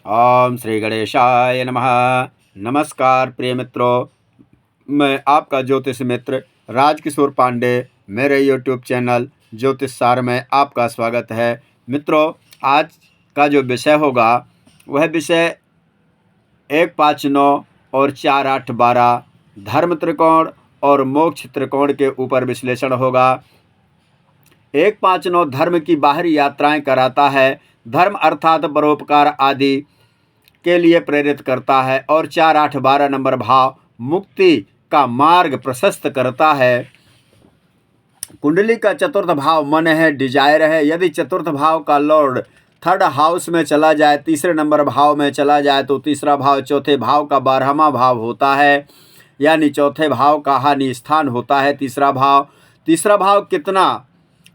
ओम श्री गणेशाय नमः। नमस्कार प्रिय मित्रों, मैं आपका ज्योतिष मित्र राजकिशोर पांडे। मेरे YouTube चैनल ज्योतिष सार में आपका स्वागत है। मित्रों, आज का जो विषय होगा वह विषय 1, 5, 9 और 4, 8, 12 धर्म त्रिकोण और मोक्ष त्रिकोण के ऊपर विश्लेषण होगा। 1, 5, 9 धर्म की बाहरी यात्राएं कराता है। धर्म अर्थात परोपकार आदि के लिए प्रेरित करता है। और 4, 8, 12 नंबर भाव मुक्ति का मार्ग प्रशस्त करता है। कुंडली का चतुर्थ भाव मन है, डिजायर है। यदि चतुर्थ भाव का लॉर्ड थर्ड हाउस में चला जाए, तीसरे नंबर भाव में चला जाए, तो तीसरा भाव चौथे भाव का 12वां भाव होता है, यानी चौथे भाव का हानि स्थान होता है तीसरा भाव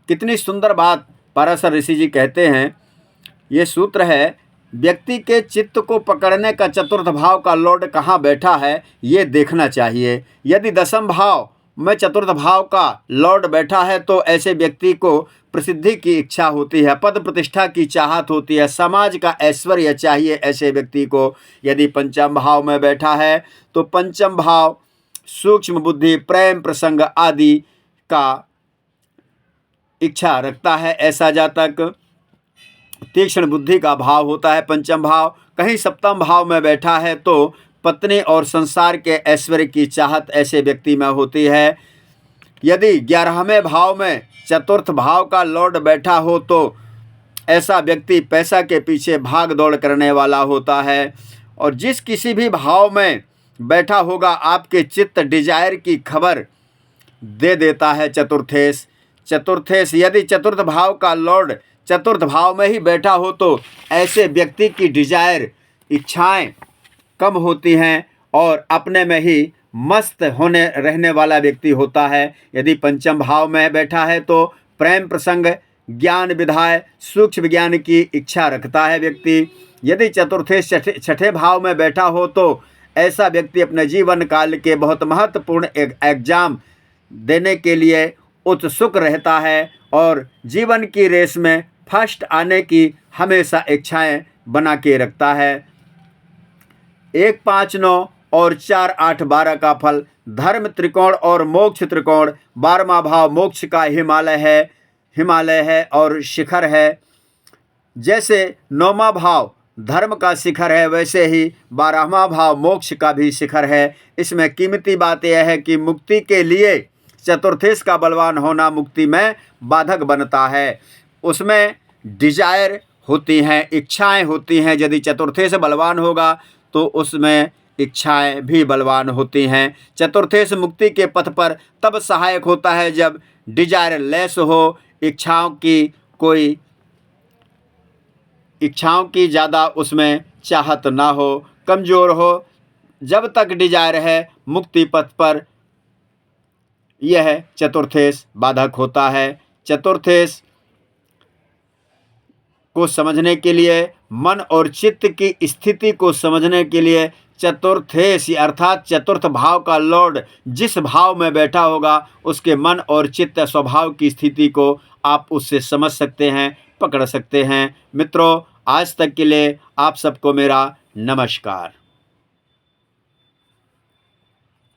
कितनी सुंदर बात पराशर ऋषि जी कहते हैं। ये सूत्र है, व्यक्ति के चित्त को पकड़ने का चतुर्थ भाव का लॉर्ड कहाँ बैठा है ये देखना चाहिए। यदि दसम भाव में चतुर्थ भाव का लॉर्ड बैठा है तो ऐसे व्यक्ति को प्रसिद्धि की इच्छा होती है, पद प्रतिष्ठा की चाहत होती है, समाज का ऐश्वर्य चाहिए ऐसे व्यक्ति को। यदि पंचम भाव में बैठा है तो पंचम भाव सूक्ष्म बुद्धि, प्रेम प्रसंग आदि का इच्छा रखता है। ऐसा जातक तीक्ष्ण बुद्धि का भाव होता है पंचम भाव। कहीं सप्तम भाव में बैठा है तो पत्नी और संसार के ऐश्वर्य की चाहत ऐसे व्यक्ति में होती है। यदि 11वें भाव में चतुर्थ भाव का लॉर्ड बैठा हो तो ऐसा व्यक्ति पैसा के पीछे भाग दौड़ करने वाला होता है। और जिस किसी भी भाव में बैठा होगा आपके चित्त डिजायर की खबर दे देता है चतुर्थेश। यदि चतुर्थ भाव का लॉर्ड चतुर्थ भाव में ही बैठा हो तो ऐसे व्यक्ति की डिजायर इच्छाएं कम होती हैं और अपने में ही मस्त होने रहने वाला व्यक्ति होता है। यदि पंचम भाव में बैठा है तो प्रेम प्रसंग, ज्ञान विधाय, सूक्ष्म ज्ञान की इच्छा रखता है व्यक्ति। यदि चतुर्थे छठे भाव में बैठा हो तो ऐसा व्यक्ति अपने जीवन काल के बहुत महत्वपूर्ण एग्जाम देने के लिए उत्सुक रहता है और जीवन की रेस में फर्स्ट आने की हमेशा इच्छाएं बना के रखता है। 1, 5, 9 और 4, 8, 12 का फल धर्म त्रिकोण और मोक्ष त्रिकोण। 12वां भाव मोक्ष का हिमालय है और शिखर है। जैसे 9वां भाव धर्म का शिखर है वैसे ही 12वां भाव मोक्ष का भी शिखर है। इसमें कीमती बात यह है कि मुक्ति के लिए चतुर्थेश का बलवान होना मुक्ति में बाधक बनता है। उसमें डिजायर होती हैं, इच्छाएं होती हैं। यदि चतुर्थेश बलवान होगा तो उसमें इच्छाएं भी बलवान होती हैं। चतुर्थेश मुक्ति के पथ पर तब सहायक होता है जब डिजायर लेस हो, इच्छाओं की ज़्यादा उसमें चाहत ना हो, कमज़ोर हो। जब तक डिजायर है मुक्ति पथ पर यह चतुर्थेश बाधक होता है। चतुर्थेश को समझने के लिए, मन और चित्त की स्थिति को समझने के लिए चतुर्थेश अर्थात चतुर्थ भाव का लॉर्ड जिस भाव में बैठा होगा उसके मन और चित्त स्वभाव की स्थिति को आप उससे समझ सकते हैं, पकड़ सकते हैं। मित्रों, आज तक के लिए आप सबको मेरा नमस्कार।